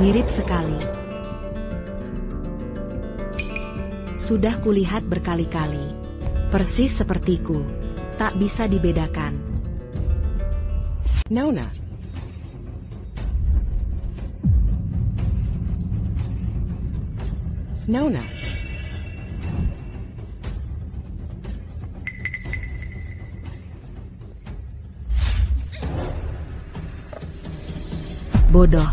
Mirip sekali. Sudah kulihat berkali-kali. Persis sepertiku. Tak bisa dibedakan. Nona. Nona. Bodoh.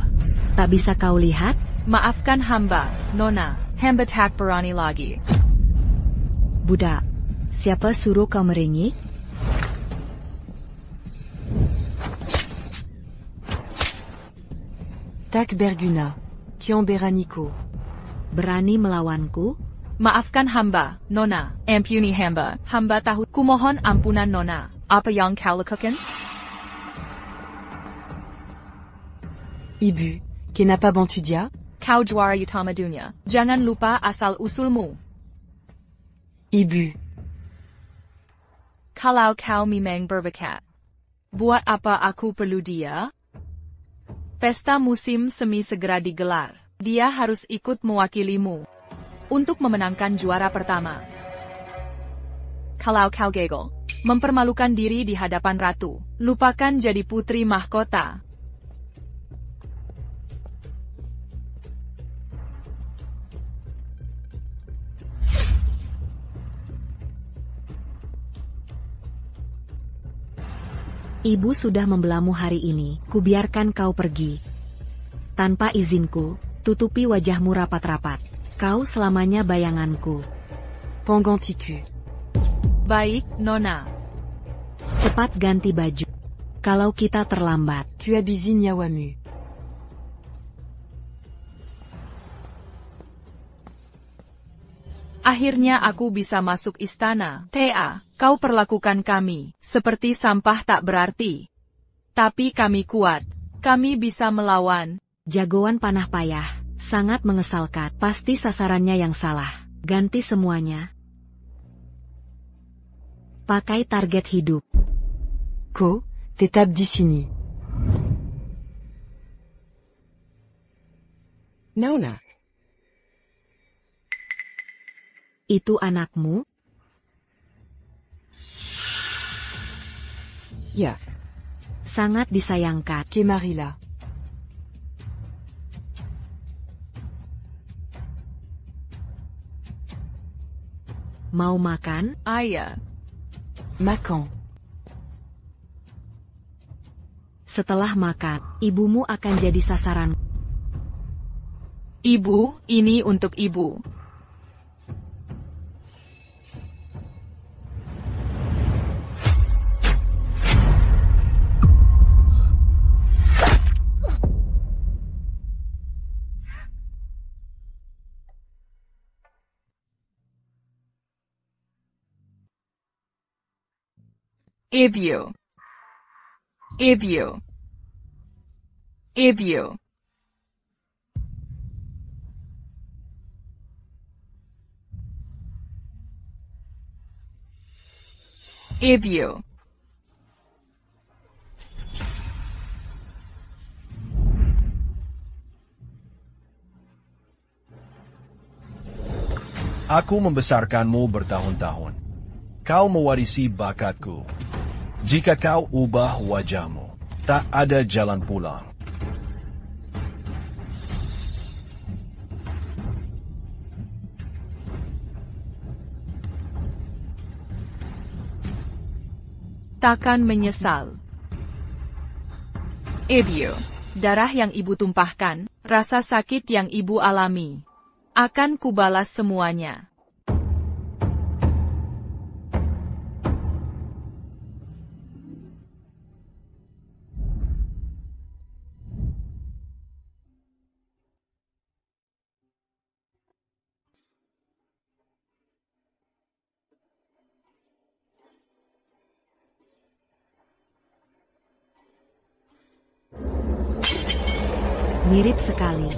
Tak bisa kau lihat? Maafkan hamba, Nona. Hamba tak berani lagi. Budak, siapa suruh kau meringik? Tak berguna. Kian beraniko. Berani melawanku? Maafkan hamba, Nona. Ampuni hamba. Hamba tahu. Kumohon ampunan Nona. Apa yang kau lakukan? Ibu, kenapa bantu dia? Kau juara utama dunia. Jangan lupa asal-usulmu. Ibu. Kalau kau memang berbakat, buat apa aku perlu dia? Pesta musim semi segera digelar. Dia harus ikut mewakilimu untuk memenangkan juara pertama. Kalau kau gagal, mempermalukan diri di hadapan ratu, lupakan jadi putri mahkota. Ibu sudah membelamu hari ini, kubiarkan kau pergi. Tanpa izinku, tutupi wajahmu rapat-rapat. Kau selamanya bayanganku. Pengantiku. Baik, Nona. Cepat ganti baju. Kalau kita terlambat. Kuabizi nyawamu. Akhirnya aku bisa masuk istana. Ta, kau perlakukan kami seperti sampah tak berarti. Tapi kami kuat. Kami bisa melawan. Jagoan panah payah. Sangat mengesalkan. Pasti sasarannya yang salah. Ganti semuanya. Pakai target hidup. Ko, tetap di sini. Nona. Itu anakmu? Ya. Sangat disayangkan. Kemarila. Mau makan? Ayah. Makan. Setelah makan, ibumu akan jadi sasaran. Ibu, ini untuk ibu. Ibu. Ibu. Ibu. Ibu. Aku membesarkanmu bertahun-tahun. Kau mewarisi bakatku. Jika kau ubah wajahmu, tak ada jalan pulang. Takkan menyesal. Ibu, darah yang ibu tumpahkan, rasa sakit yang ibu alami, akan kubalas semuanya. Mirip sekali.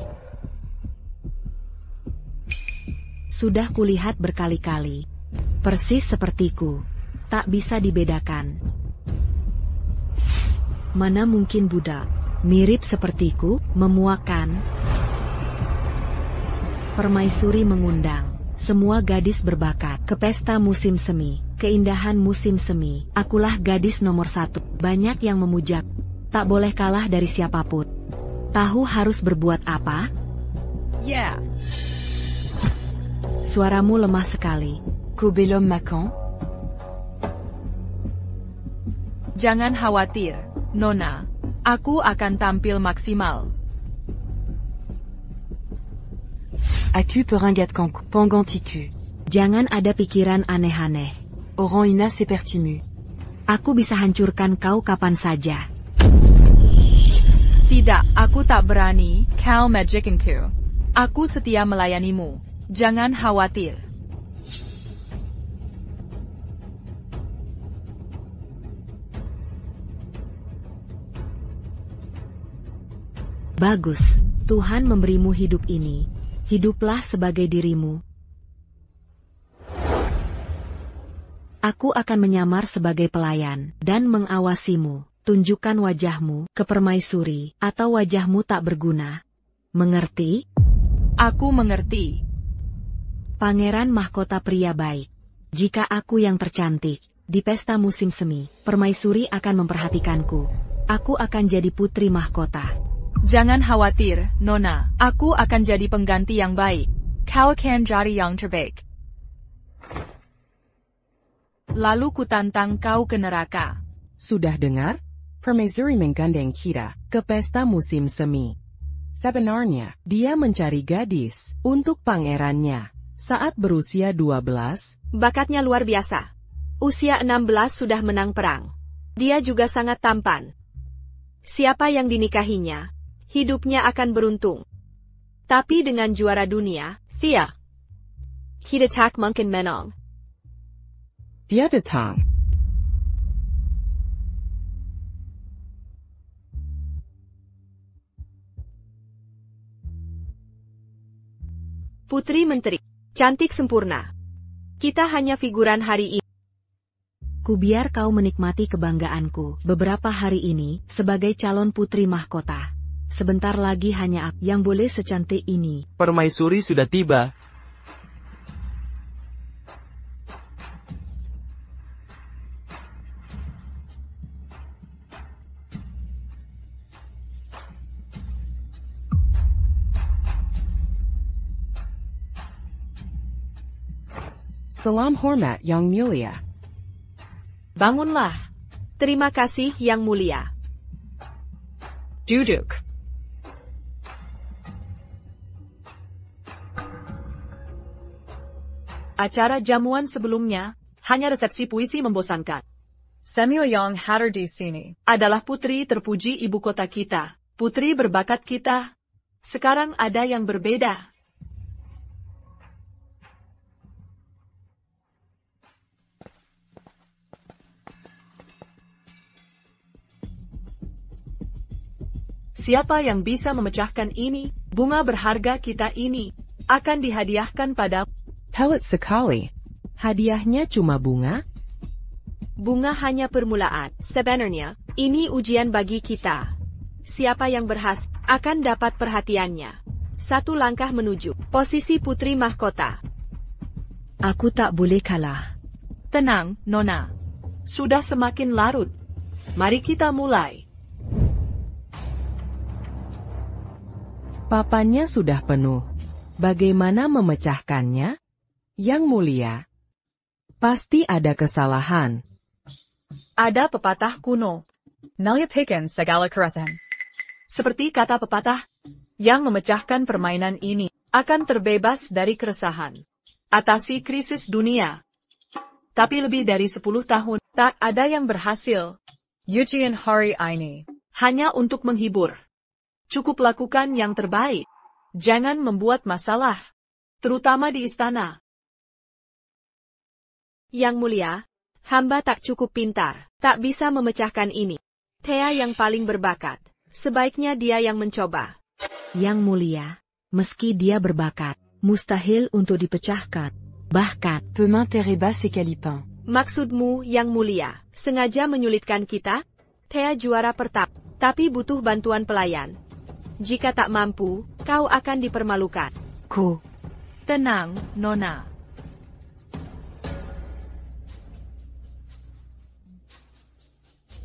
Sudah kulihat berkali-kali. Persis sepertiku. Tak bisa dibedakan. Mana mungkin budak mirip sepertiku, memuakan. Permaisuri mengundang semua gadis berbakat ke pesta musim semi. Keindahan musim semi, akulah gadis nomor 1. Banyak yang memuja, tak boleh kalah dari siapapun. Tahu harus berbuat apa? Yeah. Suaramu lemah sekali. Qu'au bel homme Macan? Jangan khawatir, Nona. Aku akan tampil maksimal. Acu peringat cancu, penganticu. Jangan ada pikiran aneh-aneh. Oran ina sepertimu. Aku bisa hancurkan kau kapan saja. Tidak, aku tak berani, kau magicinku. Aku setia melayanimu. Jangan khawatir. Bagus, Tuhan memberimu hidup ini. Hiduplah sebagai dirimu. Aku akan menyamar sebagai pelayan dan mengawasimu. Tunjukkan wajahmu ke permaisuri atau wajahmu tak berguna. Mengerti? Aku mengerti. Pangeran mahkota pria baik. Jika aku yang tercantik di pesta musim semi, permaisuri akan memperhatikanku. Aku akan jadi putri mahkota. Jangan khawatir, Nona. Aku akan jadi pengganti yang baik. Kau akan jadi yang terbaik. Lalu kutantang kau ke neraka. Sudah dengar? Permaisuri menggandeng kita ke pesta musim semi. Sebenarnya, dia mencari gadis untuk pangerannya. Saat berusia 12, bakatnya luar biasa. Usia 16 sudah menang perang. Dia juga sangat tampan. Siapa yang dinikahinya, hidupnya akan beruntung. Tapi dengan juara dunia, Thea, kita tak mungkin menang. dia datang. Putri Menteri, cantik sempurna. Kita hanya figuran hari ini. Kubiar kau menikmati kebanggaanku beberapa hari ini sebagai calon putri mahkota. Sebentar lagi hanya aku yang boleh secantik ini. Permaisuri sudah tiba. Salam hormat yang mulia. Bangunlah. Terima kasih yang mulia. Duduk. Acara jamuan sebelumnya, hanya resepsi puisi membosankan. Samuel yang hadir di sini. Adalah putri terpuji ibu kota kita. Putri berbakat kita. Sekarang ada yang berbeda. Siapa yang bisa memecahkan ini? Bunga berharga kita ini akan dihadiahkan pada Pelit sekali. Hadiahnya cuma bunga? Bunga hanya permulaan. Sebenarnya, ini ujian bagi kita. Siapa yang berhasil akan dapat perhatiannya. Satu langkah menuju posisi putri mahkota. Aku tak boleh kalah. Tenang, Nona. sudah semakin larut. Mari kita mulai. Papannya sudah penuh. Bagaimana memecahkannya? Yang mulia, pasti ada kesalahan. Ada pepatah kuno. Nalyapikan segala keresahan. Seperti kata pepatah, yang memecahkan permainan ini akan terbebas dari keresahan. Atasi krisis dunia. Tapi lebih dari 10 tahun, tak ada yang berhasil. Ujian hari ini. Hanya untuk menghibur. Cukup lakukan yang terbaik. Jangan membuat masalah. Terutama di istana. Yang mulia, hamba tak cukup pintar, tak bisa memecahkan ini. Thea yang paling berbakat. Sebaiknya dia yang mencoba. Yang mulia, meski dia berbakat, mustahil untuk dipecahkan. Bahkan, Peu m'intéresser ces calipins. Maksudmu, yang mulia, sengaja menyulitkan kita? Thea juara pertama, tapi butuh bantuan pelayan. Jika tak mampu, kau akan dipermalukan. Ko, Tenang, Nona.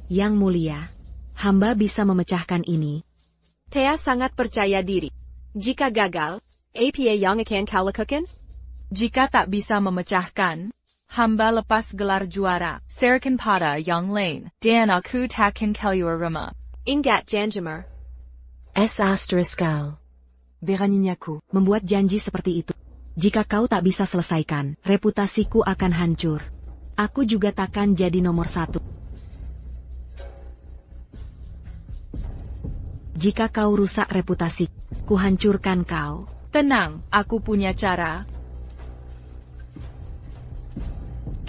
Yang mulia, hamba bisa memecahkan ini. Thea sangat percaya diri. Jika gagal, apa yang akan kau lakukan? Jika tak bisa memecahkan, hamba lepas gelar juara. Serahkan pada yang lain, dan aku takkan keluar rumah. Ingat Janjamar. S***. Beraninaku. Membuat janji seperti itu. Jika kau tak bisa selesaikan, reputasiku akan hancur. Aku juga takkan jadi nomor 1. Jika kau rusak reputasi, ku hancurkan kau. Tenang, aku punya cara.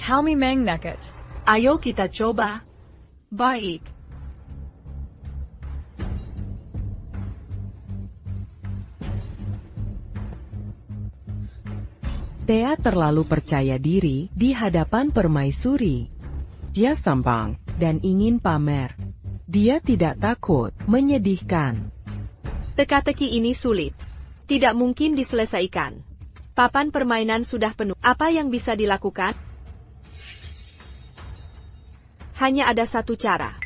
Kami mengnakat. Ayo kita coba. Baik. Thea terlalu percaya diri di hadapan permaisuri. Dia sombong dan ingin pamer. Dia tidak takut, menyedihkan. Teka-teki ini sulit. Tidak mungkin diselesaikan. Papan permainan sudah penuh. Apa yang bisa dilakukan? Hanya ada satu cara.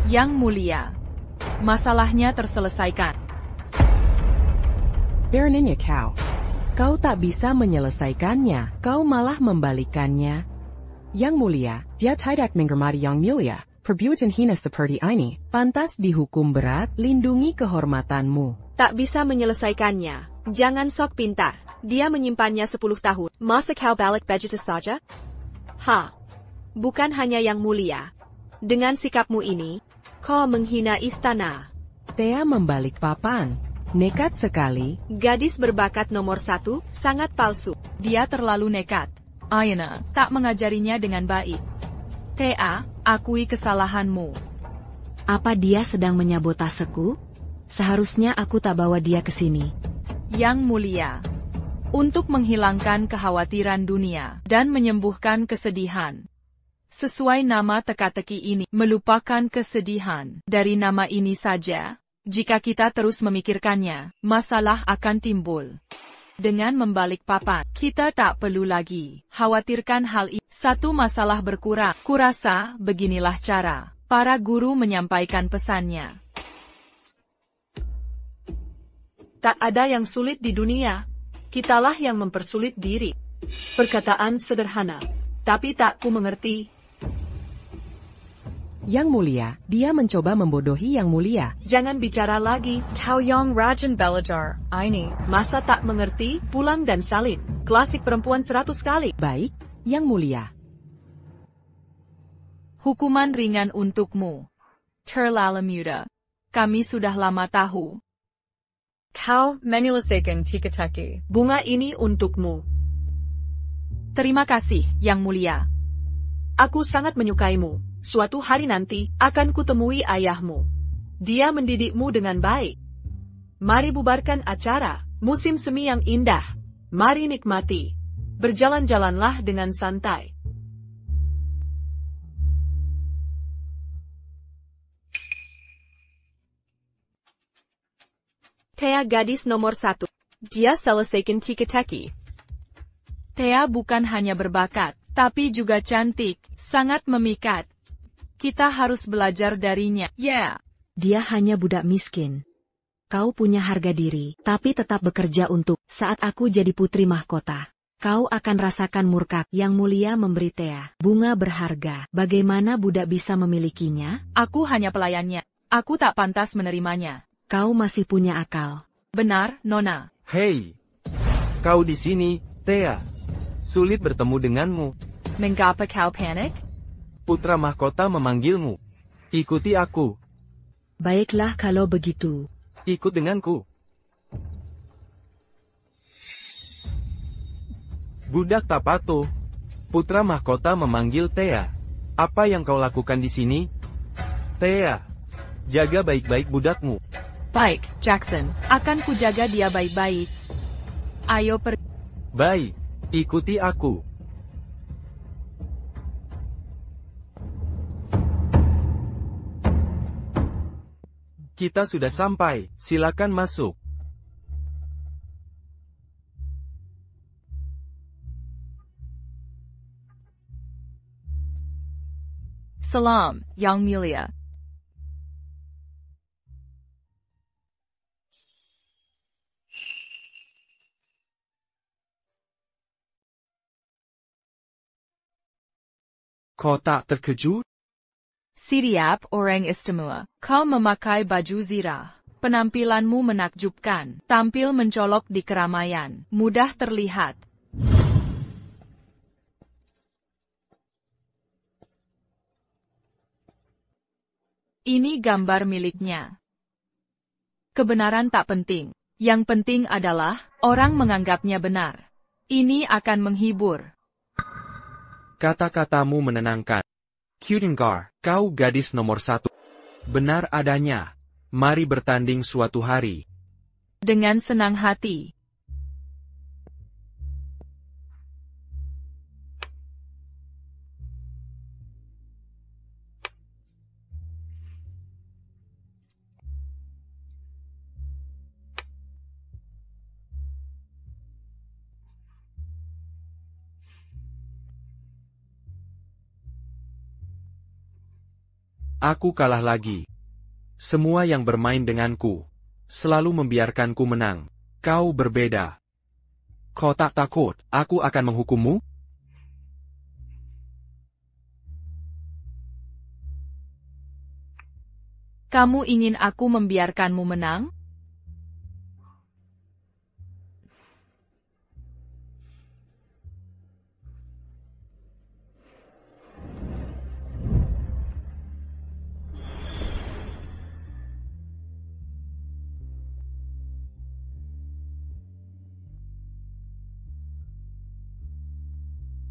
Yang mulia, masalahnya terselesaikan. Beranina kau tak bisa menyelesaikannya, kau malah membalikannya. Yang mulia, dia tidak menghormati yang mulia. Perbuatan hina seperti ini, pantas dihukum berat, lindungi kehormatanmu. Tak bisa menyelesaikannya. Jangan sok pintar. Dia menyimpannya 10 tahun. Masa kau balik begitu saja? Bukan hanya yang mulia. Dengan sikapmu ini, kau menghina istana. Thea membalik papan. Nekat sekali. Gadis berbakat nomor 1, sangat palsu. Dia terlalu nekat. Ayana tak mengajarinya dengan baik. Thea, akui kesalahanmu. Apa dia sedang menyabotaseku? Seharusnya aku tak bawa dia ke sini. Yang mulia, untuk menghilangkan kekhawatiran dunia dan menyembuhkan kesedihan. Sesuai nama teka-teki ini, melupakan kesedihan. Dari nama ini saja, jika kita terus memikirkannya, masalah akan timbul. Dengan membalik papan, kita tak perlu lagi khawatirkan hal ini. Satu masalah berkurang. Kurasa, beginilah cara para guru menyampaikan pesannya. Tak ada yang sulit di dunia. Kitalah yang mempersulit diri. Perkataan sederhana, tapi tak ku mengerti. Yang mulia, dia mencoba membodohi yang mulia. Jangan bicara lagi. Kau yang Rajan Belajar, ini. Masa tak mengerti? Pulang dan salin. Klasik perempuan 100 kali. Baik, yang mulia. Hukuman ringan untukmu. Terlalu muda. Kami sudah lama tahu. Kau menyelesaikan teka-teki. Bunga ini untukmu. Terima kasih, yang mulia. Aku sangat menyukaimu. Suatu hari nanti, akan kutemui ayahmu. Dia mendidikmu dengan baik. Mari bubarkan acara, musim semi yang indah. Mari nikmati. Berjalan-jalanlah dengan santai. Thea gadis nomor 1. Dia selesaikan teka-teki. Thea bukan hanya berbakat, tapi juga cantik, sangat memikat. Kita harus belajar darinya. Ya. Dia hanya budak miskin. Kau punya harga diri, tapi tetap bekerja untuk. Saat aku jadi putri mahkota, kau akan rasakan murka. Yang mulia memberi Thea bunga berharga. Bagaimana budak bisa memilikinya? Aku hanya pelayannya. Aku tak pantas menerimanya. Kau masih punya akal. Benar, Nona. Hei, kau di sini, Thea. Sulit bertemu denganmu. Mengapa kau panik? Putra mahkota memanggilmu. Ikuti aku. Baiklah kalau begitu. Ikut denganku. Budak tak patuh. Putra mahkota memanggil Thea. Apa yang kau lakukan di sini? Thea, jaga baik-baik budakmu. Baik, Jackson. Akan kujaga dia baik-baik. Ayo pergi. Baik, Ikuti aku. Kita sudah sampai, silakan masuk. Salam, Yang Mulia. Kau tak terkejut? Siap, orang istimewa. Kau memakai baju zirah. Penampilanmu menakjubkan. Tampil mencolok di keramaian. Mudah terlihat. Ini gambar miliknya. Kebenaran tak penting. Yang penting adalah, orang menganggapnya benar. Ini akan menghibur. Kata-katamu menenangkan. Kudengar, kau gadis nomor 1. Benar adanya. Mari bertanding suatu hari. Dengan senang hati. Aku kalah lagi. Semua yang bermain denganku selalu membiarkanku menang. Kau berbeda. Kau tak takut aku akan menghukummu? Kamu ingin aku membiarkanmu menang?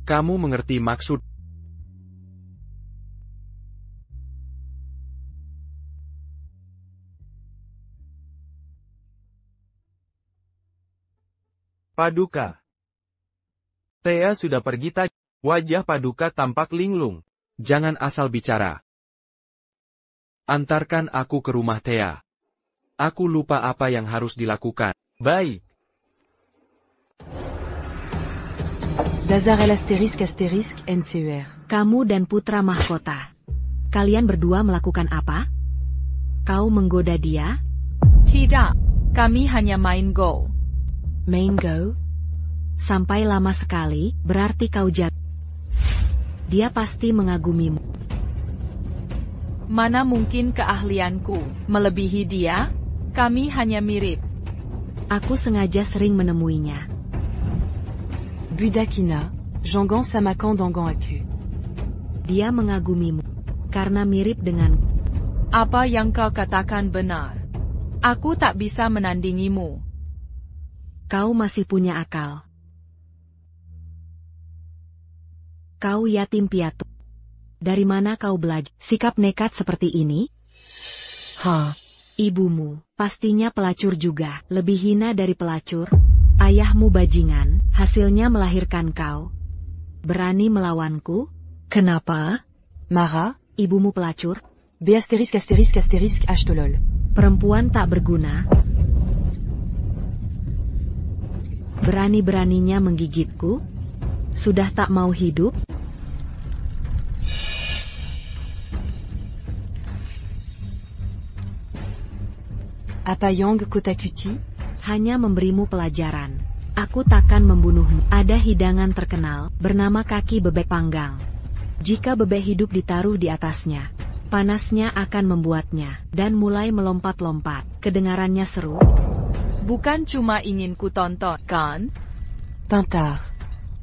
Kamu mengerti maksud? Paduka. Thea sudah pergi tadi. Wajah Paduka tampak linglung. Jangan asal bicara. Antarkan aku ke rumah Thea. Aku lupa apa yang harus dilakukan. Baik. Lazar L *** NCUR. Kamu dan putra mahkota. Kalian berdua melakukan apa? Kau menggoda dia? Tidak. Kami hanya main Go. Main Go? Sampai lama sekali, berarti kau jago. Dia pasti mengagumimu. Mana mungkin keahlianku melebihi dia? Kami hanya mirip. Aku sengaja sering menemuinya. Budakina, Jangan Samakan Dangan Aku. Dia mengagumimu karena mirip denganku. Apa yang kau katakan benar. Aku tak bisa menandingimu. Kau masih punya akal. Kau yatim piatu. Dari mana kau belajar sikap nekat seperti ini? Ibumu, pastinya pelacur juga, lebih hina dari pelacur. Ayahmu bajingan, hasilnya melahirkan kau. Berani melawanku? Kenapa? Mara, Ibumu pelacur? B*** Ashtolol. Perempuan tak berguna. Berani-beraninya menggigitku? Sudah tak mau hidup? Apa yang Kotakuti? Hanya memberimu pelajaran. Aku takkan membunuhmu. Ada hidangan terkenal, bernama kaki bebek panggang. Jika bebek hidup ditaruh di atasnya, panasnya akan membuatnya, dan mulai melompat-lompat. Kedengarannya seru? Bukan cuma ingin ku tonton, kan? Pintar.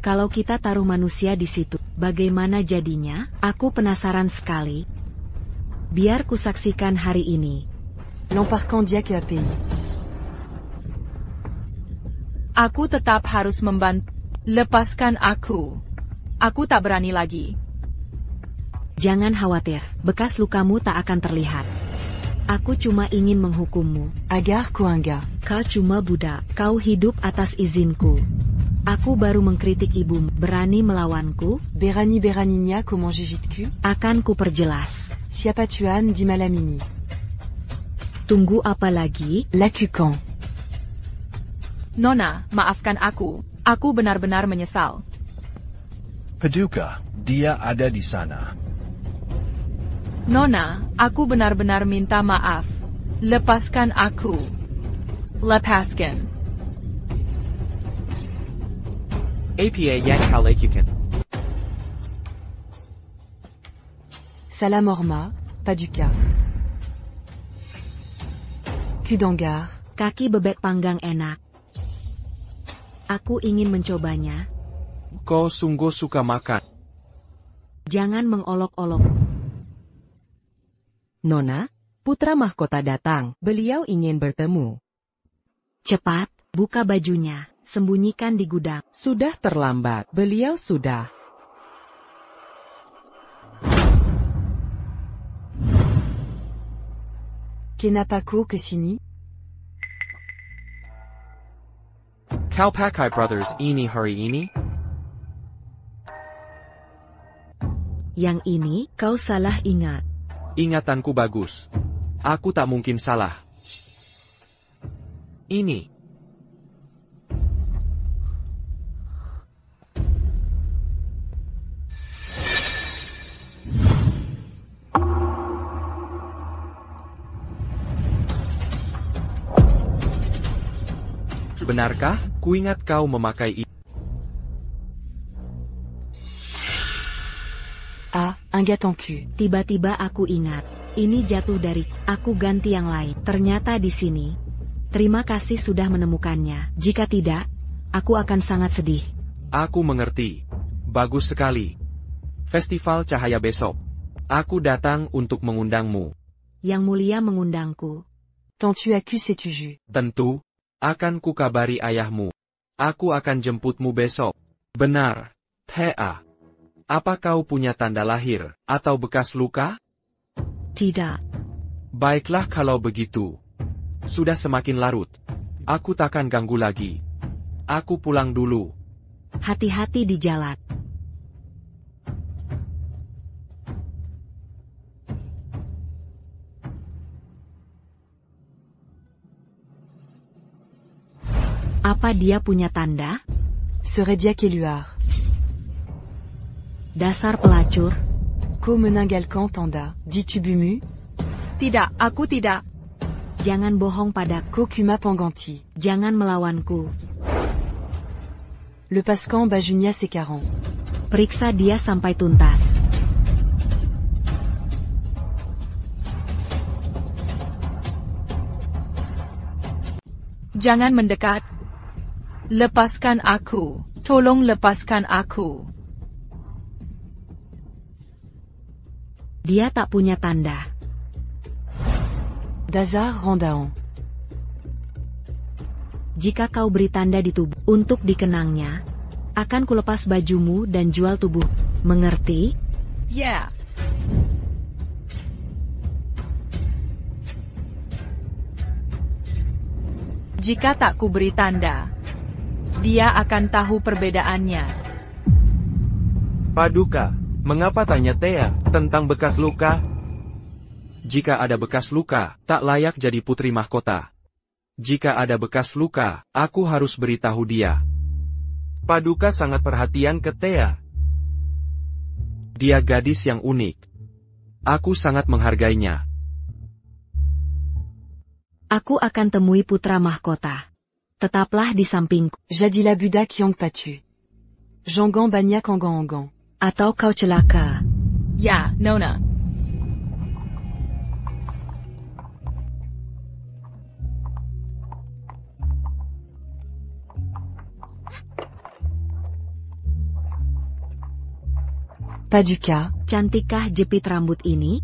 Kalau kita taruh manusia di situ, bagaimana jadinya? Aku penasaran sekali. Biar kusaksikan hari ini. L'embarquant Diak API. Aku tetap harus membantu. Lepaskan aku. Aku tak berani lagi. Jangan khawatir, bekas lukamu tak akan terlihat. Aku cuma ingin menghukummu. Agar Kuanga. Kau cuma budak, kau hidup atas izinku. Aku baru mengkritik ibumu. Berani melawanku? Berani comment gigite-cu? Akan ku perjelas. Siapa tuan di malam ini? Tunggu apa lagi? Lakukan. Nona, maafkan aku. Aku benar-benar menyesal. Paduka, dia ada di sana. Nona, aku benar-benar minta maaf. Lepaskan aku. Lepaskan. APA yang kalakukan. Salam Orma, Paduka. Kudangar. Kaki bebek panggang enak. Aku ingin mencobanya. Kau sungguh suka makan. Jangan mengolok-olok. Nona, putra mahkota datang. Beliau ingin bertemu. Cepat, buka bajunya. Sembunyikan di gudang. Sudah terlambat. Beliau sudah. Kenapa kau kesini? Kau pakai brothers ini hari ini? Yang ini, kau salah ingat. Ingatanku bagus. Aku tak mungkin salah. Ini. Benarkah? Kuingat kau memakai ini. Ah, un gâteau-cul. Tiba-tiba aku ingat. Ini jatuh dari. Aku ganti yang lain. Ternyata di sini. Terima kasih sudah menemukannya. Jika tidak, aku akan sangat sedih. Aku mengerti. Bagus sekali. Festival Cahaya besok. Aku datang untuk mengundangmu. Yang mulia mengundangku. Tant tu as cu sais-tu jus. Tentu. Akan kukabari ayahmu. Aku akan jemputmu besok. Benar. Thea. Apa kau punya tanda lahir, atau bekas luka? Tidak. Baiklah kalau begitu. Sudah semakin larut. Aku takkan ganggu lagi. Aku pulang dulu. Hati-hati di jalan. Apa dia punya tanda? Serait-ce Éluard. Dasar pelacur. Ko meningalkan tanda. Dis-tu bumu? Tidak, aku tidak. Jangan bohong padaku. Ko kuma penganti. Jangan melawanku. Le pascan bajunia sekarang. Periksa dia sampai tuntas. Jangan mendekat. Lepaskan aku. Tolong lepaskan aku. Dia tak punya tanda. Dazar Rondaon. Jika kau beri tanda di tubuh untuk dikenangnya, akan kulepas bajumu dan jual tubuh. Mengerti? Yeah. Jika tak kuberi tanda, dia akan tahu perbedaannya. Paduka, mengapa tanya Thea tentang bekas luka? Jika ada bekas luka, tak layak jadi putri mahkota. Jika ada bekas luka, aku harus beritahu dia. Paduka sangat perhatian ke Thea. Dia gadis yang unik. Aku sangat menghargainya. Aku akan temui putra mahkota. Tetaplah di sampingku. Jadila budak yang patu. Jangan banyak anggan-anggan. Atau kau celaka. Ya, Nona. Paduka. Cantikkah jepit rambut ini?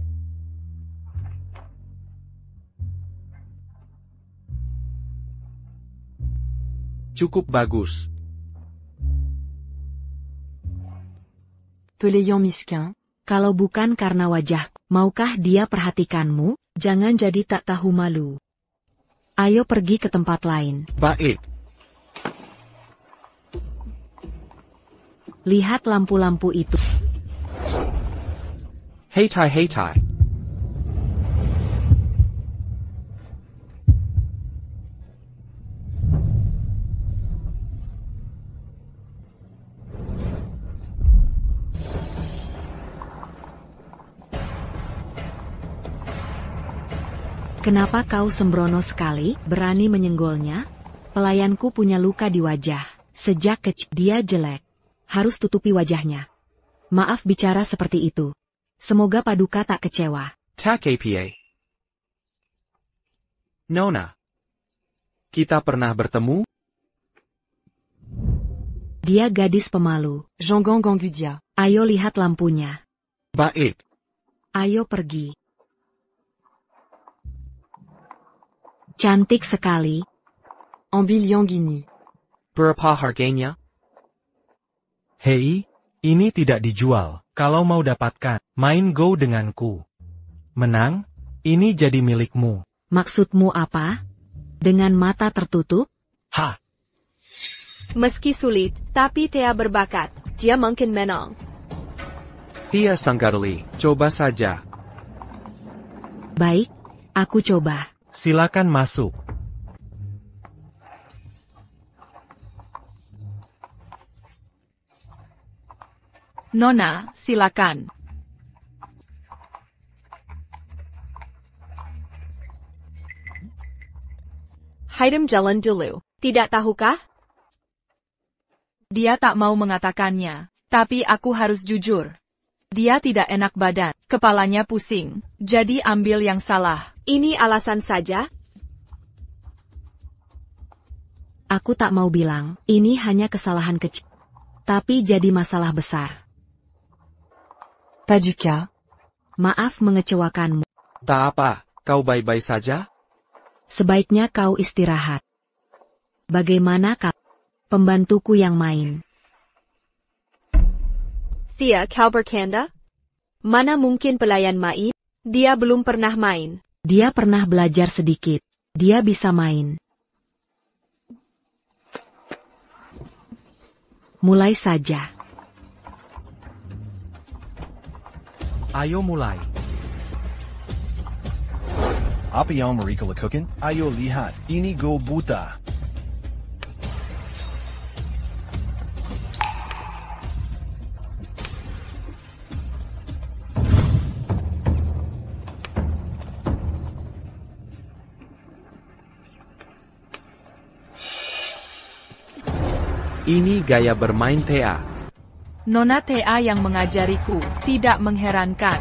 Cukup bagus. Pelayant miskin. Kalau bukan karena wajahku, maukah dia perhatikanmu? Jangan jadi tak tahu malu. Ayo pergi ke tempat lain. Baik. Lihat lampu-lampu itu. Hei Tai. Kenapa kau sembrono sekali, berani menyenggolnya? Pelayanku punya luka di wajah. Sejak kecil dia jelek. Harus tutupi wajahnya. Maaf bicara seperti itu. Semoga Paduka tak kecewa. Tak apa. Nona. Kita pernah bertemu? Dia gadis pemalu. Jongon Gangudia. Ayo lihat lampunya. Baik. Ayo pergi. Cantik sekali. Ambilion Gini. Berapa harganya? Hei, ini tidak dijual. Kalau mau dapatkan, main go denganku. Menang, ini jadi milikmu. Maksudmu apa? Dengan mata tertutup? Ha! Meski sulit, tapi Thea berbakat. Dia mungkin menang. Thea Sanggarli, coba saja. Baik, aku coba. Silakan masuk. Nona, silakan. Haidam jalan dulu. Tidak tahukah? Dia tak mau mengatakannya, tapi aku harus jujur. Dia tidak enak badan, kepalanya pusing, jadi ambil yang salah. Ini alasan saja? Aku tak mau bilang, ini hanya kesalahan kecil. Tapi jadi masalah besar. Paduka. Maaf mengecewakanmu. Tak apa, kau baik-baik saja? Sebaiknya kau istirahat. Bagaimana kau? Pembantuku yang main. Thea, kau bercanda? Mana mungkin pelayan main? Dia belum pernah main. Dia pernah belajar sedikit. Dia bisa main. Mulai saja. Ayo mulai. Apa yang mereka lakukan? Ayo lihat, ini go buta. Ini gaya bermain Thea. Nona Thea yang mengajariku, tidak mengherankan.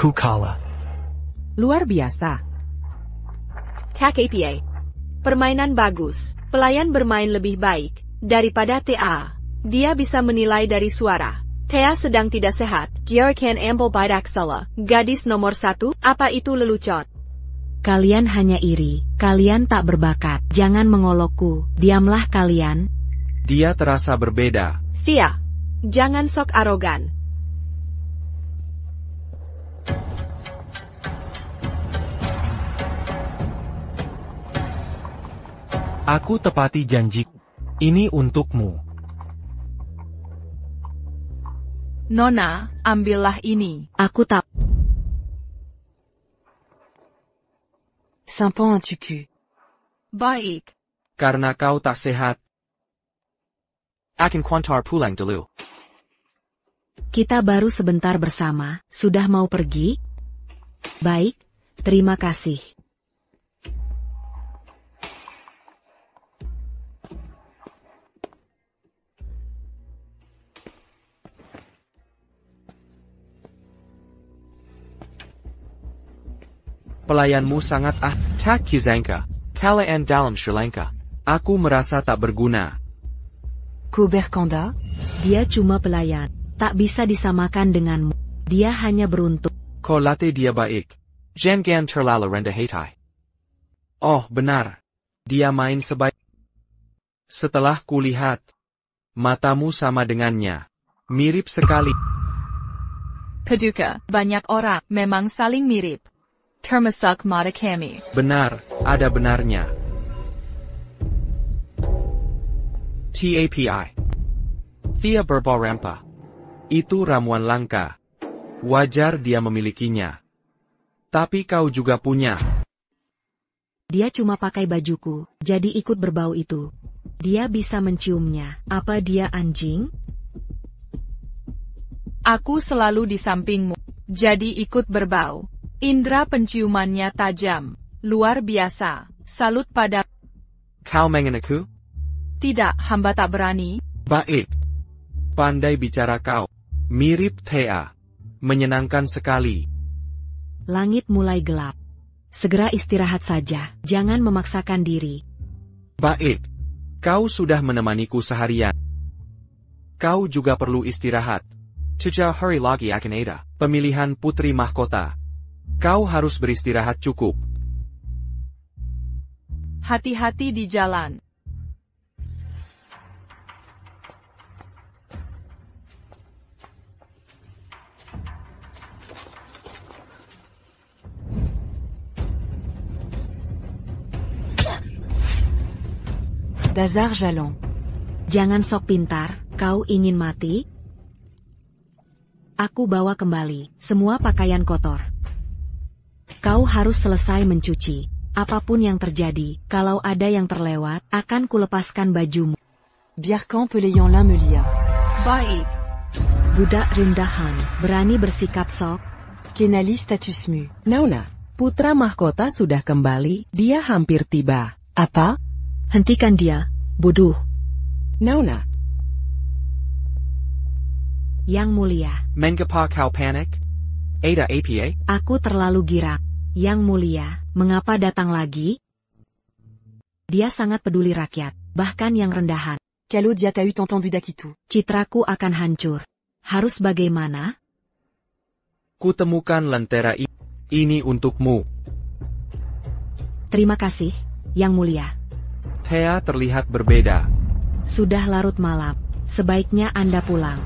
Aku kalah. Luar biasa. Tak apa. Permainan bagus. Pelayan bermain lebih baik daripada Thea. Dia bisa menilai dari suara. Thea sedang tidak sehat. Dia akan ambil banyak salah. Gadis nomor 1, apa itu lelucon? Kalian hanya iri. Kalian tak berbakat. Jangan mengolokku. Diamlah kalian. Dia terasa berbeda. Thea, jangan sok arogan. Aku tepati janji. Ini untukmu. Nona, ambillah ini. Aku tak. Sympa un tucu. Baik. Karena kau tak sehat. Akan kuantar pulang dulu. Kita baru sebentar bersama. Sudah mau pergi? Baik, terima kasih. Pelayanmu sangat tak kizangka. Kalaan dalam Sri Lanka. Aku merasa tak berguna. Ko Berkanda. Dia cuma pelayan, tak bisa disamakan denganmu. Dia hanya beruntung. Kau latih dia baik. Jangan terlalu rendah hati. Oh, benar. Dia main sebaik. Setelah kulihat, matamu sama dengannya. Mirip sekali. Paduka, banyak orang memang saling mirip. Termasuk mata kami. Benar, ada benarnya. TAPI. Thea berbarempa. Itu ramuan langka. Wajar dia memilikinya. Tapi kau juga punya. Dia cuma pakai bajuku, jadi ikut berbau itu. Dia bisa menciumnya. Apa dia anjing? Aku selalu di sampingmu, jadi ikut berbau. Indra penciumannya tajam. Luar biasa. Salut pada... Kau mengenaku? Tidak, hamba tak berani. Baik. Pandai bicara kau. Mirip Thea. Menyenangkan sekali. Langit mulai gelap. Segera istirahat saja, jangan memaksakan diri. Baik. Kau sudah menemaniku seharian. Kau juga perlu istirahat. Sejauh hari lagi akan ada pemilihan putri mahkota. Kau harus beristirahat cukup. Hati-hati di jalan. Dazar Jalon. Jangan sok pintar, kau ingin mati? Aku bawa kembali semua pakaian kotor. Kau harus selesai mencuci. Apapun yang terjadi, kalau ada yang terlewat, akan kulepaskan bajumu. Bierkan Peléon Lamelia. Baik. Budak rendahan, berani bersikap sok. Kenali status mu. Nauna, putra mahkota sudah kembali, dia hampir tiba. Apa? Hentikan dia, bodoh. Nauna. Yang mulia. Mengapa kau panik? Ada apa? Aku terlalu girang. Yang mulia, mengapa datang lagi? Dia sangat peduli rakyat, bahkan yang rendahan. Kalodia t'a eu entendu d'Akitu. Citraku akan hancur. Harus bagaimana? Kutemukan lentera ini untukmu. Terima kasih, Yang Mulia. Thea terlihat berbeda. Sudah larut malam. Sebaiknya Anda pulang.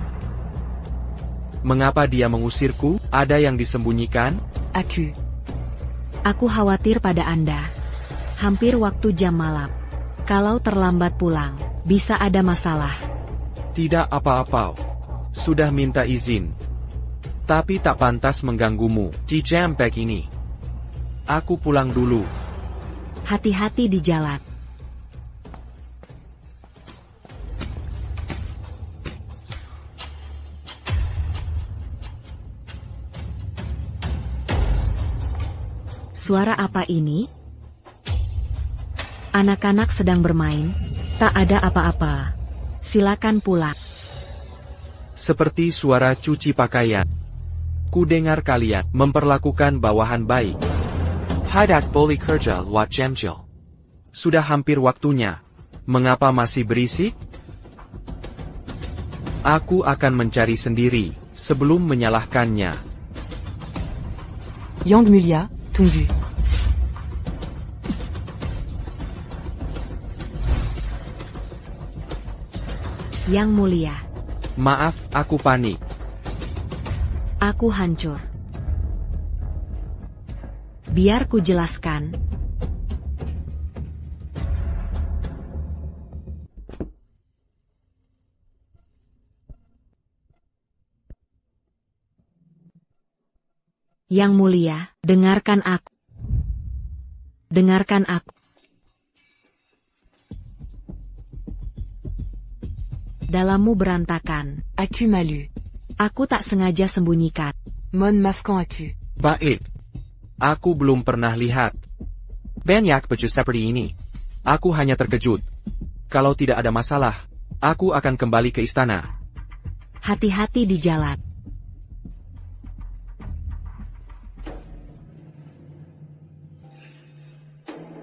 Mengapa dia mengusirku? Ada yang disembunyikan? Aku khawatir pada Anda. Hampir waktu jam malam. Kalau terlambat pulang, bisa ada masalah. Tidak apa-apa. Sudah minta izin. Tapi tak pantas mengganggumu di jam pagi ini. Aku pulang dulu. Hati-hati di jalan. Suara apa ini? Anak-anak sedang bermain. Tak ada apa-apa. Silakan pulang. Seperti suara cuci pakaian. Ku dengar kalian memperlakukan bawahan baik. Tidak boleh kerja lewat jam-jam. Sudah hampir waktunya. Mengapa masih berisik? Aku akan mencari sendiri sebelum menyalahkannya. Yang Mulia, tunggu. Yang Mulia. Maaf, aku panik. Aku hancur. Biar ku jelaskan. Yang Mulia, dengarkan aku. Dengarkan aku. Dalammu berantakan. Aku malu. Aku tak sengaja sembunyikan. Mon mafkan aku. Baik. Aku belum pernah lihat banyak baju seperti ini. Aku hanya terkejut. Kalau tidak ada masalah, aku akan kembali ke istana. Hati-hati di jalan.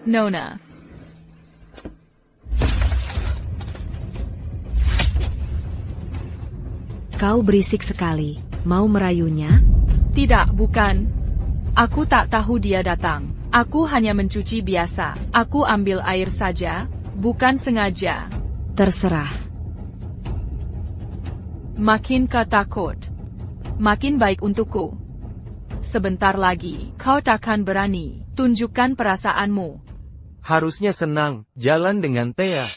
Nona. Kau berisik sekali. Mau merayunya? Tidak, bukan. Aku tak tahu dia datang. Aku hanya mencuci biasa. Aku ambil air saja, bukan sengaja. Terserah. Makin kau takut, makin baik untukku. Sebentar lagi, kau takkan berani tunjukkan perasaanmu. Harusnya senang, jalan dengan Thea.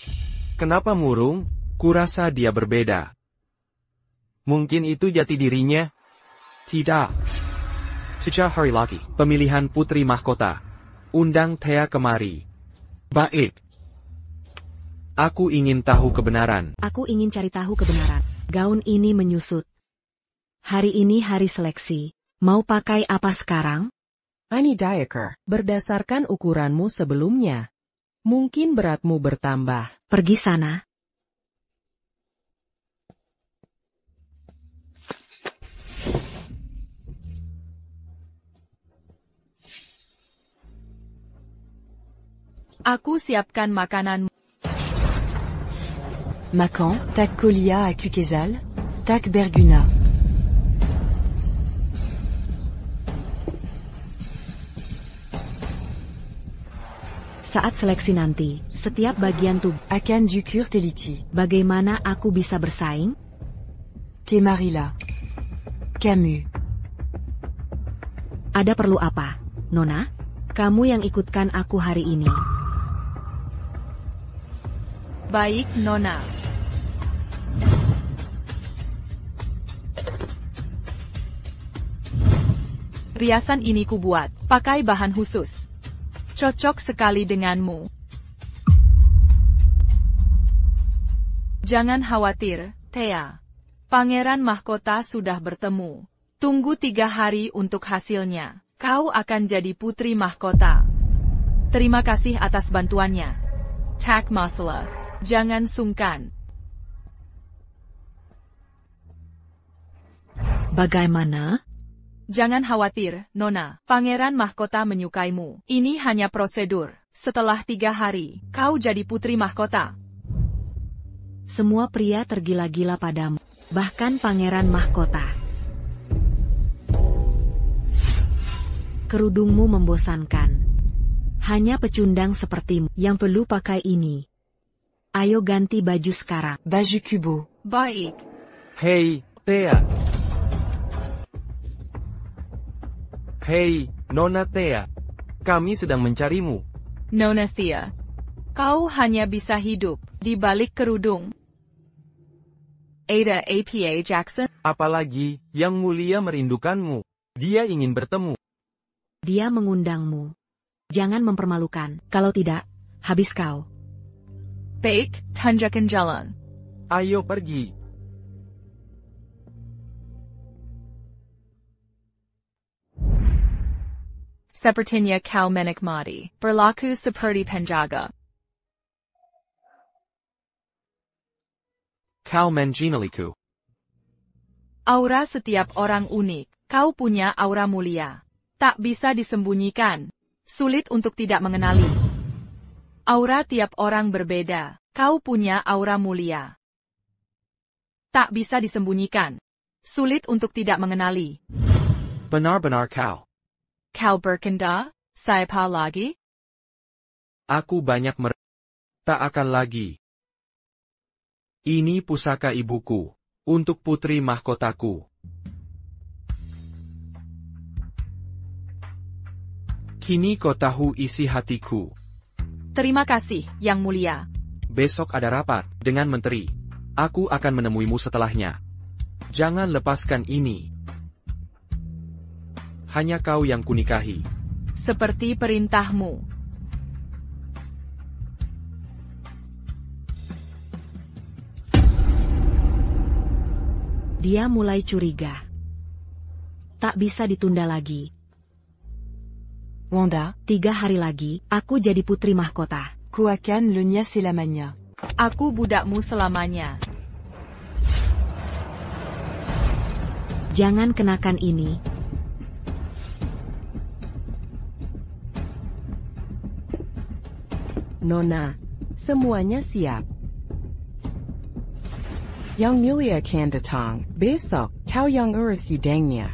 Kenapa murung? Kurasa dia berbeda. Mungkin itu jati dirinya? Tidak. 3 hari lagi, pemilihan putri mahkota. Undang Thea kemari. Baik. Aku ingin tahu kebenaran. Aku ingin cari tahu kebenaran. Gaun ini menyusut. Hari ini hari seleksi. Mau pakai apa sekarang? Annie Diecker, berdasarkan ukuranmu sebelumnya, mungkin beratmu bertambah. Pergi sana. Aku siapkan makanan. Macan, tac Colia à Cuquezal, tac Berguna. Saat seleksi nanti, setiap bagian tubuh. Akan Ducur Teliti. Bagaimana aku bisa bersaing? Temarilla. Camus. Ada perlu apa, Nona? Kamu yang ikutkan aku hari ini. Baik, Nona. Riasan ini kubuat, pakai bahan khusus. Cocok sekali denganmu. Jangan khawatir, Thea. Pangeran mahkota sudah bertemu. Tunggu 3 hari untuk hasilnya. Kau akan jadi putri mahkota. Terima kasih atas bantuannya. Tak masalah. Jangan sungkan. Bagaimana? Jangan khawatir, Nona. Pangeran mahkota menyukaimu. Ini hanya prosedur. Setelah 3 hari, kau jadi putri mahkota. Semua pria tergila-gila padamu. Bahkan pangeran mahkota. Kerudungmu membosankan. Hanya pecundang sepertimu yang perlu pakai ini. Ayo ganti baju sekarang. Baju Kubo. Baik. Hei, Thea. Hei, Nona Thea. Kami sedang mencarimu. Nona Thea. Kau hanya bisa hidup di balik kerudung. Ada APA Jackson. Apalagi, Yang Mulia merindukanmu. Dia ingin bertemu. Dia mengundangmu. Jangan mempermalukan. Kalau tidak, habis kau. Baik, tunjukkan jalan. Ayo pergi. Sepertinya kau menikmati. Berlaku seperti penjaga. Kau mengenaliku. Aura setiap orang unik. Kau punya aura mulia. Tak bisa disembunyikan. Sulit untuk tidak mengenali. Aura tiap orang berbeda. Kau punya aura mulia. Tak bisa disembunyikan. Sulit untuk tidak mengenali. Benar-benar kau. Kau berkenda? Siapa lagi? Aku banyak tak akan lagi. Ini pusaka ibuku. Untuk putri mahkotaku. Kini kau tahu isi hatiku. Terima kasih, Yang Mulia. Besok ada rapat dengan menteri. Aku akan menemuimu setelahnya. Jangan lepaskan ini. Hanya kau yang kunikahi. Seperti perintahmu. Dia mulai curiga. Tak bisa ditunda lagi. Wanda, 3 hari lagi, aku jadi putri mahkota. Kuakan Lunia Selamanya. Aku budakmu selamanya. Jangan kenakan ini. Nona, semuanya siap. Yang mulia akan datang besok. Kau yang urus udangnya.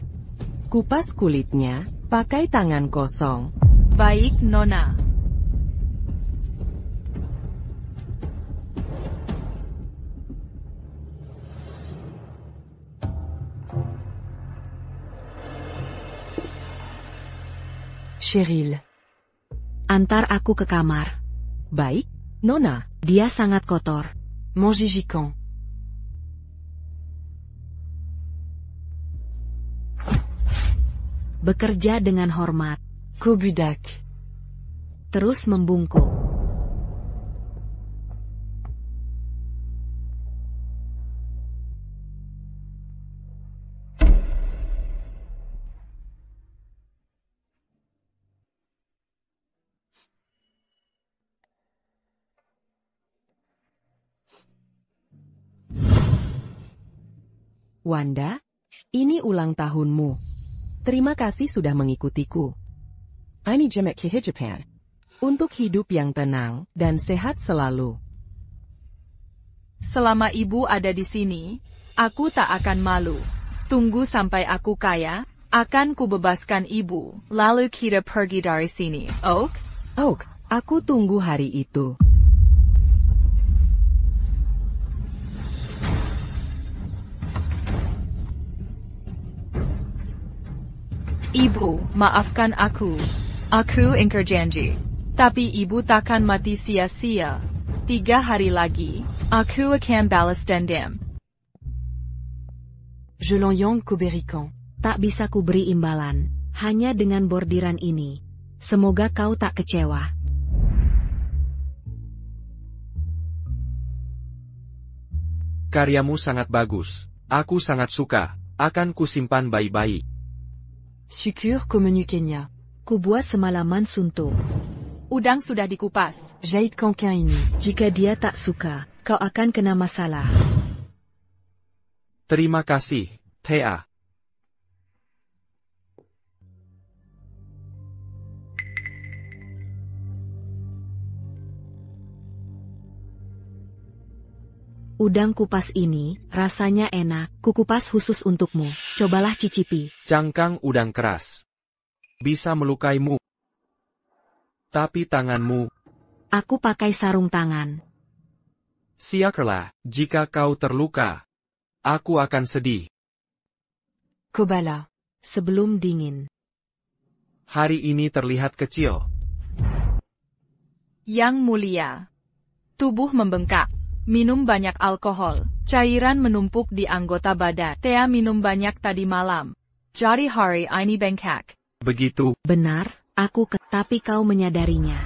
Kupas kulitnya, pakai tangan kosong. Baik, Nona. Cheryl. Antar aku ke kamar. Baik, Nona. Dia sangat kotor. Mon Gigicon. Bekerja dengan hormat. Kobudak. Terus membungkuk. Wanda, ini ulang tahunmu. Terima kasih sudah mengikutiku. Ini Jemek kehidupan. Untuk hidup yang tenang dan sehat selalu. Selama ibu ada di sini, aku tak akan malu. Tunggu sampai aku kaya, akan kubebaskan ibu. Lalu kita pergi dari sini, Oak? Oak, aku tunggu hari itu. Ibu, maafkan aku. Aku ingkar janji. Tapi ibu takkan mati sia-sia. 3 hari lagi, aku akan balas dendam. Je l'en Koberikan. Tak bisa kuberi imbalan, hanya dengan bordiran ini. Semoga kau tak kecewa. Karyamu sangat bagus. Aku sangat suka. Akan kusimpan baik-baik. Sucure au menu Kenya. Kubuat semalaman suntuk. Udang sudah dikupas. Jahit kankin ini. Jika dia tak suka, kau akan kena masalah. Terima kasih, Thea. Udang kupas ini, rasanya enak, kukupas khusus untukmu. Cobalah cicipi. Cangkang udang keras. Bisa melukaimu. Tapi tanganmu. Aku pakai sarung tangan. Siakarlah, jika kau terluka. Aku akan sedih. Kobala. Sebelum dingin. Hari ini terlihat kecil. Yang mulia. Tubuh membengkak. Minum banyak alkohol. Cairan menumpuk di anggota badan. Thea minum banyak tadi malam. Jadi hari ini bengkak. Begitu. Benar, tapi kau menyadarinya.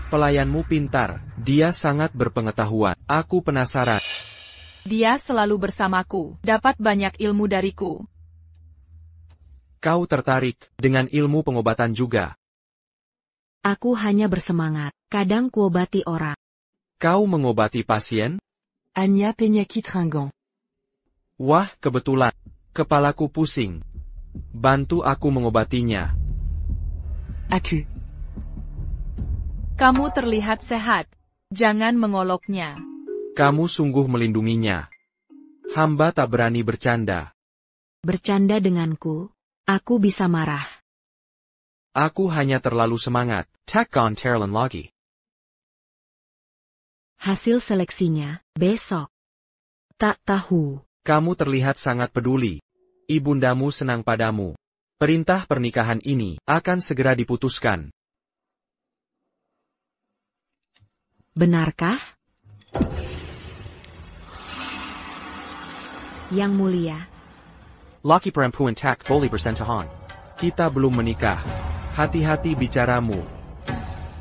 Pelayanmu pintar. Dia sangat berpengetahuan. Aku penasaran. Dia selalu bersamaku. Dapat banyak ilmu dariku. Kau tertarik dengan ilmu pengobatan juga. Aku hanya bersemangat. Kadang kuobati orang. Kau mengobati pasien? Anya penyakit ringgang. Wah, kebetulan. Kepalaku pusing. Bantu aku mengobatinya. Aku. Kamu terlihat sehat. Jangan mengoloknya. Kamu sungguh melindunginya. Hamba tak berani bercanda. Bercanda denganku, aku bisa marah. Aku hanya terlalu semangat. Takkan Terlan lagi. Hasil seleksinya, besok. Tak tahu. Kamu terlihat sangat peduli. Ibundamu senang padamu. Perintah pernikahan ini akan segera diputuskan. Benarkah? Yang mulia. Laki perempuan tak boleh bersentuhan. Kita belum menikah. Hati-hati bicaramu.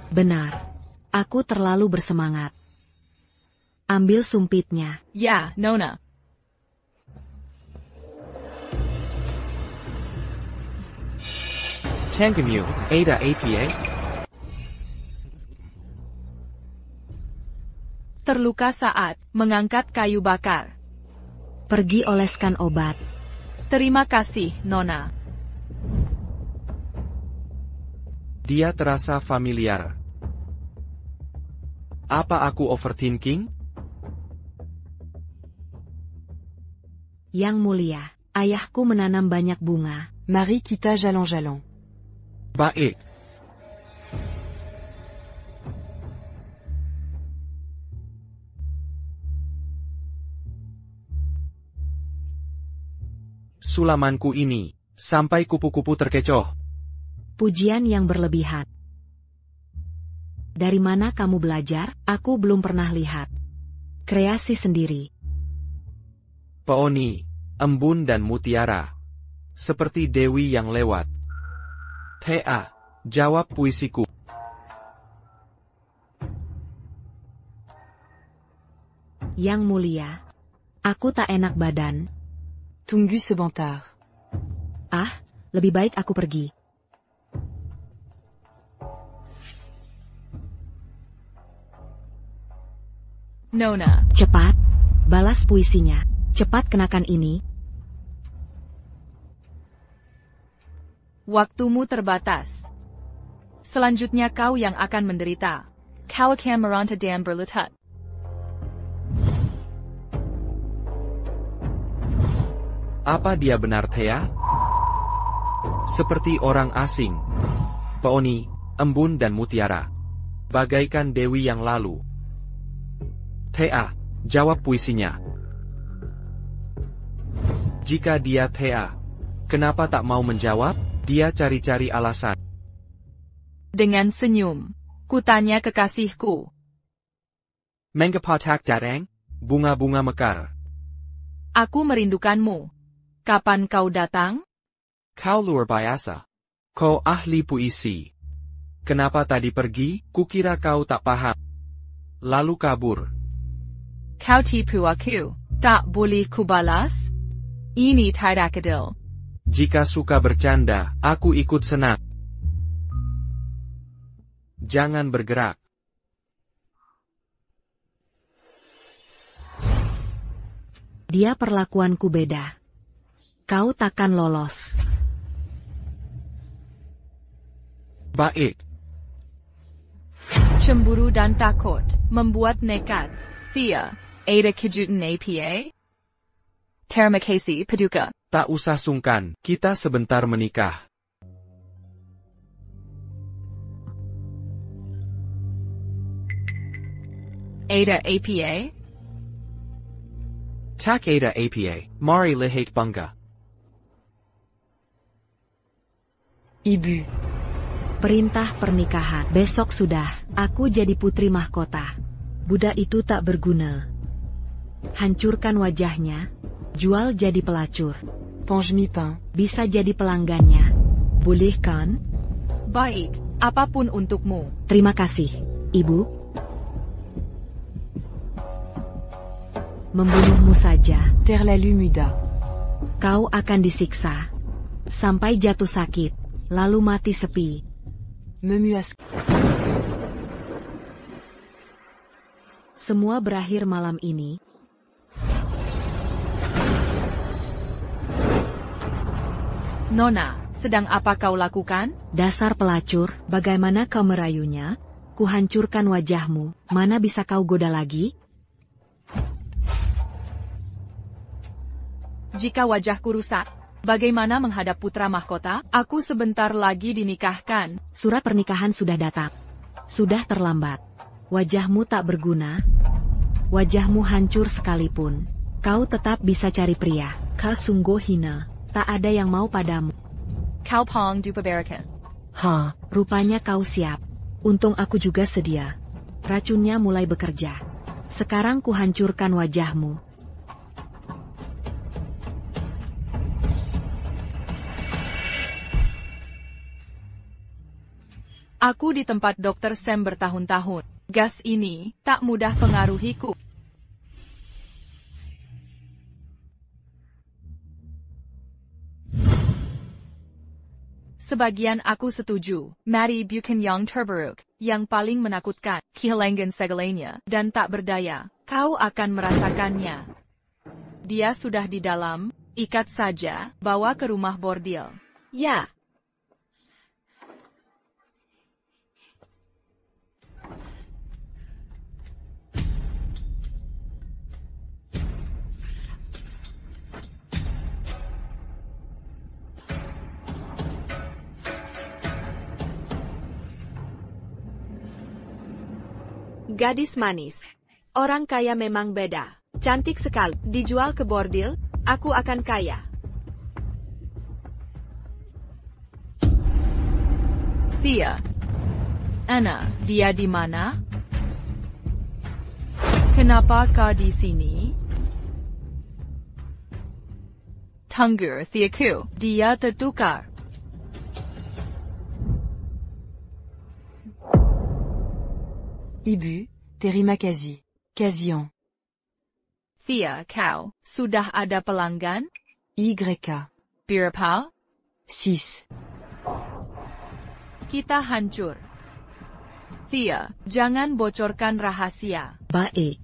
Benar. Aku terlalu bersemangat. Ambil sumpitnya. Ya, Nona. Tangamu, Ada APA? Terluka saat mengangkat kayu bakar. Pergi oleskan obat. Terima kasih, Nona. Dia terasa familiar. Apa aku overthinking? Yang mulia, ayahku menanam banyak bunga. Mari kita jalan-jalan. Baik. Sulamanku ini, sampai kupu-kupu terkecoh. Pujian yang berlebihan. Dari mana kamu belajar? Aku belum pernah lihat. Kreasi sendiri. Peoni, embun dan mutiara. Seperti dewi yang lewat. Thea, jawab puisiku. Yang mulia, aku tak enak badan. Tunggu sebentar. Ah, lebih baik aku pergi. Nona. Cepat, balas puisinya. Cepat kenakan ini. Waktumu terbatas. Selanjutnya kau yang akan menderita. Kau akan merantau dan berlutut. Apa dia benar Thea? Seperti orang asing. Peoni, embun dan mutiara. Bagaikan dewi yang lalu. Thea, jawab puisinya. Jika dia Thea, kenapa tak mau menjawab? Dia cari-cari alasan. Dengan senyum, kutanya kekasihku. Mengapa tak datang? Bunga-bunga mekar. Aku merindukanmu. Kapan kau datang? Kau luar biasa. Kau ahli puisi. Kenapa tadi pergi? Kukira kau tak paham. Lalu kabur. Kau tipu aku. Tak boleh kubalas? Ini tidak adil. Jika suka bercanda, aku ikut senang. Jangan bergerak. Dia perlakuanku beda. Kau takkan lolos. Baik. Cemburu dan takut membuat nekat. Thea, ada kejutan apa? Terima kasih, Paduka. Tak usah sungkan, kita sebentar menikah. Ada apa? Tak ada apa, mari lihat bangga. Ibu. Perintah pernikahan. Besok sudah, aku jadi putri mahkota. Budak itu tak berguna. Hancurkan wajahnya. Jual jadi pelacur. Ponge mi pain. Bisa jadi pelanggannya. Boleh kan? Baik, apapun untukmu. Terima kasih, Ibu. Membunuhmu saja. Terlalu muda. Kau akan disiksa. Sampai jatuh sakit. Lalu mati sepi. Memuaskan. Semua berakhir malam ini. Nona, sedang apa kau lakukan? Dasar pelacur, bagaimana kau merayunya? Kuhancurkan wajahmu, mana bisa kau goda lagi? Jika wajahku rusak, bagaimana menghadap putra mahkota? Aku sebentar lagi dinikahkan. Surat pernikahan sudah datang. Sudah terlambat. Wajahmu tak berguna. Wajahmu hancur sekalipun. Kau tetap bisa cari pria. Kau sungguh hina. Tak ada yang mau padamu. Kau pong dupa barakan. Ha, rupanya kau siap. Untung aku juga sedia. Racunnya mulai bekerja. Sekarang kuhancurkan wajahmu. Aku di tempat Dr. Sam bertahun-tahun. Gas ini tak mudah pengaruhiku. Sebagian aku setuju. Mary Buchanan yang terburuk, yang paling menakutkan, kehilangan segalanya, dan tak berdaya. Kau akan merasakannya. Dia sudah di dalam, ikat saja, bawa ke rumah bordil. Ya. Gadis manis. Orang kaya memang beda. Cantik sekali. Dijual ke bordil, aku akan kaya. Thea. Anna, dia di mana? Kenapa kau di sini? Tunggu, Theaku. Dia tertukar. Ibu, terima kasih. Kasian. Thea, kau, sudah ada pelanggan? YK. Berapa? 6. Kita hancur. Thea, jangan bocorkan rahasia. Baik.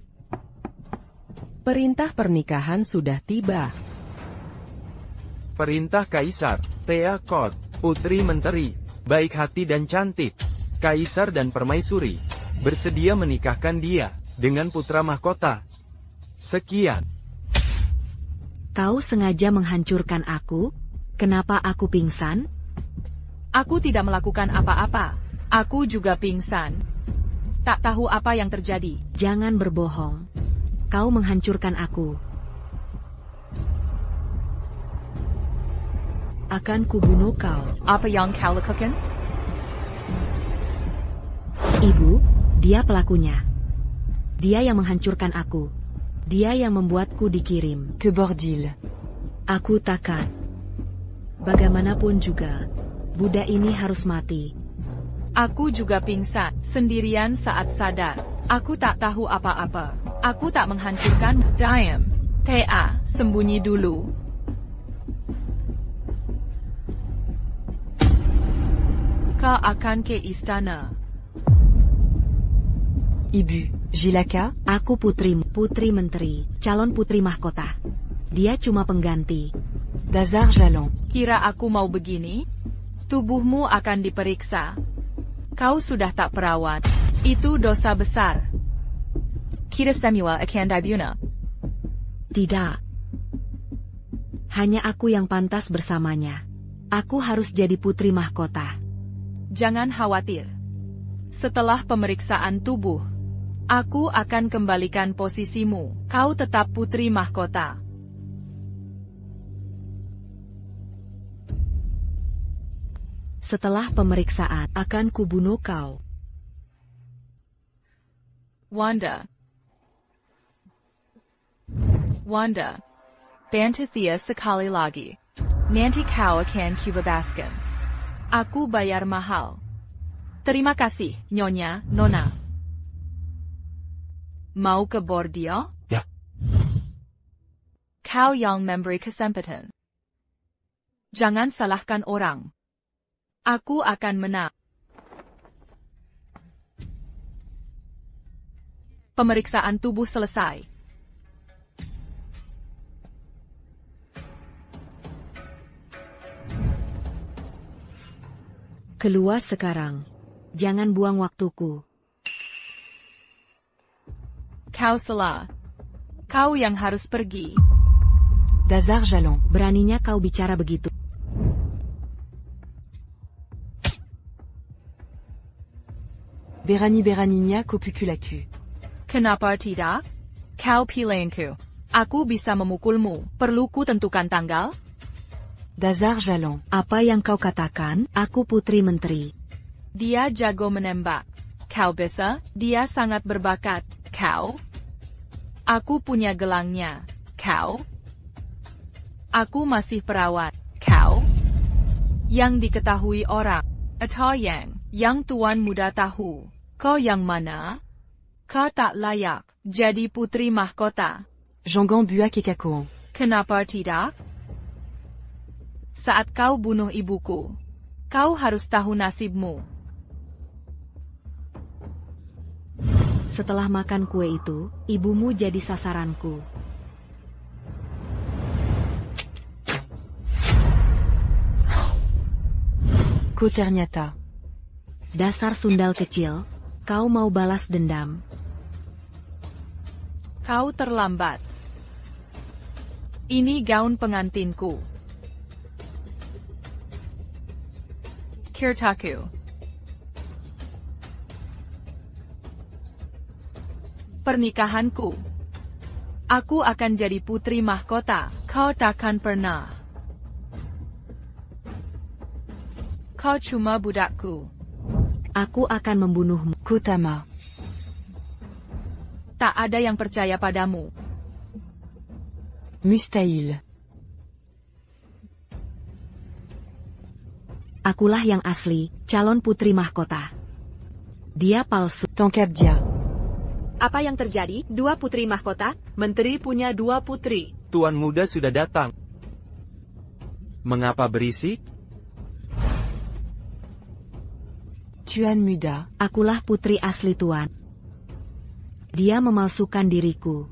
Perintah pernikahan sudah tiba. Perintah Kaisar, Thea Kot, Putri Menteri, baik hati dan cantik. Kaisar dan Permaisuri bersedia menikahkan dia dengan putra mahkota. Sekian. Kau sengaja menghancurkan aku? Kenapa aku pingsan? Aku tidak melakukan apa-apa. Aku juga pingsan. Tak tahu apa yang terjadi. Jangan berbohong. Kau menghancurkan aku. Akan kubunuh kau. Apa yang kau lakukan? Ibu, dia pelakunya. Dia yang menghancurkan aku. Dia yang membuatku dikirim. Que bordel. Aku takkan. Bagaimanapun juga, budak ini harus mati. Aku juga pingsan, sendirian saat sadar. Aku tak tahu apa-apa. Aku tak menghancurkan. Diam. Thea, sembunyi dulu. Kau akan ke istana. Ibu, Jilaka? Aku putri menteri, calon putri mahkota. Dia cuma pengganti. Dazar Jalon. Kira aku mau begini? Tubuhmu akan diperiksa. Kau sudah tak perawat. Itu dosa besar. Kira Samuel akan dibuna. Tidak. Hanya aku yang pantas bersamanya. Aku harus jadi putri mahkota. Jangan khawatir. Setelah pemeriksaan tubuh, aku akan kembalikan posisimu. Kau tetap putri mahkota. Setelah pemeriksaan, akan kubunuh kau. Wanda. Wanda. Bantu Thea sekali lagi. Nanti kau akan kubebaskan. Aku bayar mahal. Terima kasih, Nyonya, Nona. Mau ke bordil? Ya. Kau yang memberi kesempatan. Jangan salahkan orang. Aku akan menang. Pemeriksaan tubuh selesai. Keluar sekarang. Jangan buang waktuku. Kau salah. Kau yang harus pergi. Dazar Jalon. Beraninya kau bicara begitu. Berani-beraninya kupukulaku. Kenapa tidak? Kau pilihku. Aku bisa memukulmu. Perlu ku tentukan tanggal? Dazar Jalon. Apa yang kau katakan? Aku putri menteri. Dia jago menembak. Kau bisa? Dia sangat berbakat. Kau? Aku punya gelangnya. Kau? Aku masih perawat. Kau? Yang diketahui orang. Atau yang tuan muda tahu. Kau yang mana? Kau tak layak jadi putri mahkota. Jongon Buak et Kakouan. Kenapa tidak? Saat kau bunuh ibuku, kau harus tahu nasibmu. Setelah makan kue itu, ibumu jadi sasaranku. Koternyata. Dasar sundal kecil, kau mau balas dendam. Kau terlambat. Ini gaun pengantinku. Kirtaku. Pernikahanku. Aku akan jadi putri mahkota. Kau takkan pernah. Kau cuma budakku. Aku akan membunuhmu. Kotama. Tak ada yang percaya padamu. Mustahil. Akulah yang asli, calon putri mahkota. Dia palsu. Tangkap dia. Apa yang terjadi? Dua putri mahkota? Menteri punya 2 putri. Tuan muda sudah datang. Mengapa berisik? Tuan muda. Akulah putri asli Tuan. Dia memalsukan diriku.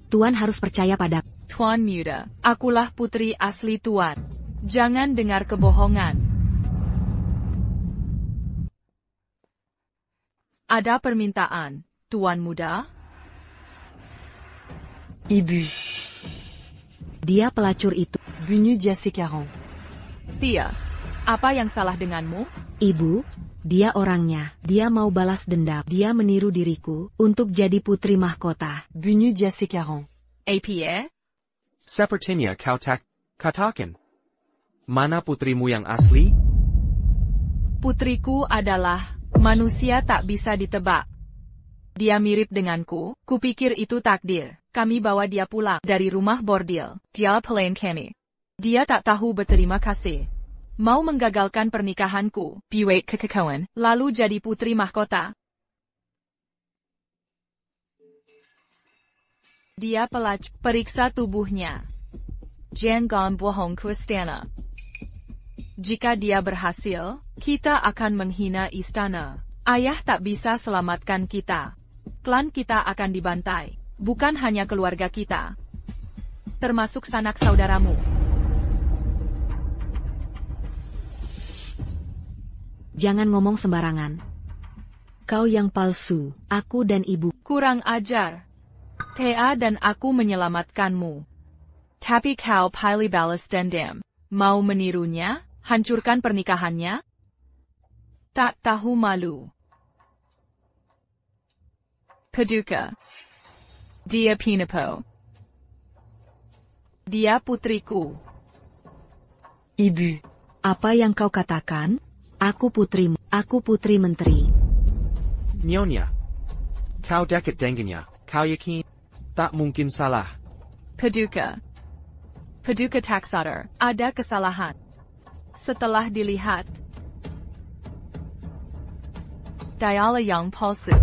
Tuan harus percaya padaku. Tuan muda, akulah putri asli Tuan. Jangan dengar kebohongan. Ada permintaan, Tuan muda? Ibu. Dia pelacur itu. Bunu dia séquarant. Tia, apa yang salah denganmu? Ibu, dia orangnya. Dia mau balas dendam. Dia meniru diriku untuk jadi putri mahkota. Bunu dia séquarant. APA? Sepertinya kau katakan. Mana putrimu yang asli? Putriku adalah manusia tak bisa ditebak. Dia mirip denganku, kupikir itu takdir. Kami bawa dia pulang dari rumah bordil. Dia pelayan kami. Dia tak tahu berterima kasih. Mau menggagalkan pernikahanku, biwek kekekauan, lalu jadi putri mahkota. Dia pelacur. Periksa tubuhnya. Jangan bohong ke istana. Jika dia berhasil, kita akan menghina istana. Ayah tak bisa selamatkan kita. Klan kita akan dibantai. Bukan hanya keluarga kita. Termasuk sanak saudaramu. Jangan ngomong sembarangan. Kau yang palsu, aku dan ibu. Kurang ajar. Thea dan aku menyelamatkanmu. Tapi kau pilih balas dendam. Mau menirunya? Hancurkan pernikahannya? Tak tahu malu. Paduka. Dia Pinapo. Dia putriku. Ibu. Apa yang kau katakan? Aku putrimu. Aku putri menteri. Nyonya. Kau dekat dengannya. Kau yakin? Tak mungkin salah. Paduka. Paduka Taxator. Ada kesalahan. Setelah dilihat. Diala yang palsu.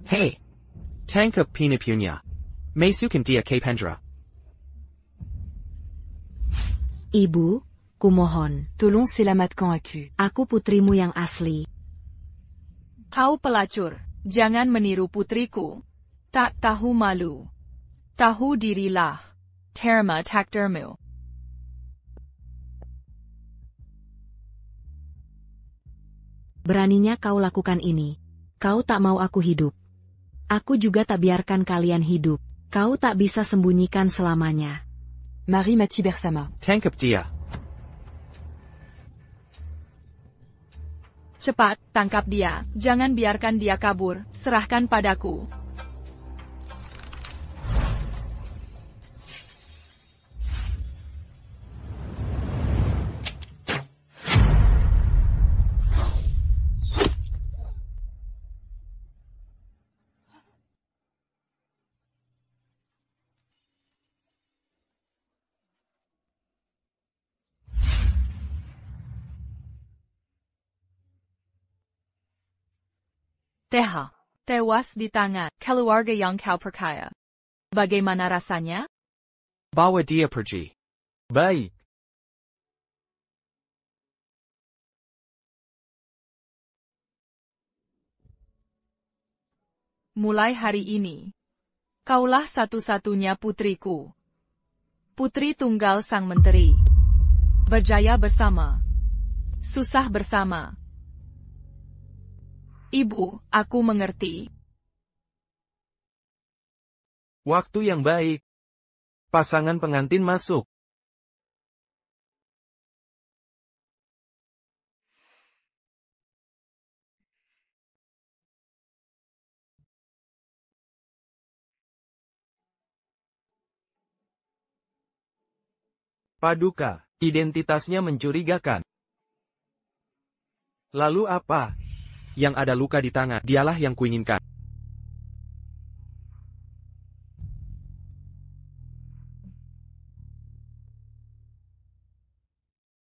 Hey! Tangkap pinapunya. Masukan dia ke pendra. Ibu, kumohon. Tolong selamatkan aku. Aku putrimu yang asli. Kau pelacur. Jangan meniru putriku. Tak tahu malu. Tahu dirilah. Terma takdirmu. Beraninya kau lakukan ini. Kau tak mau aku hidup. Aku juga tak biarkan kalian hidup. Kau tak bisa sembunyikan selamanya. Marie Mati bersama. Tangkap dia. Cepat, tangkap dia. Jangan biarkan dia kabur. Serahkan padaku. Teha, tewas di tangan keluarga yang kau perkaya. Bagaimana rasanya? Bawa dia pergi. Baik. Mulai hari ini, kaulah satu-satunya putriku. Putri tunggal sang menteri. Berjaya bersama. Susah bersama. Ibu, aku mengerti. Waktu yang baik. Pasangan pengantin masuk. Paduka, identitasnya mencurigakan. Lalu apa? Yang ada luka di tangan, dialah yang kuinginkan.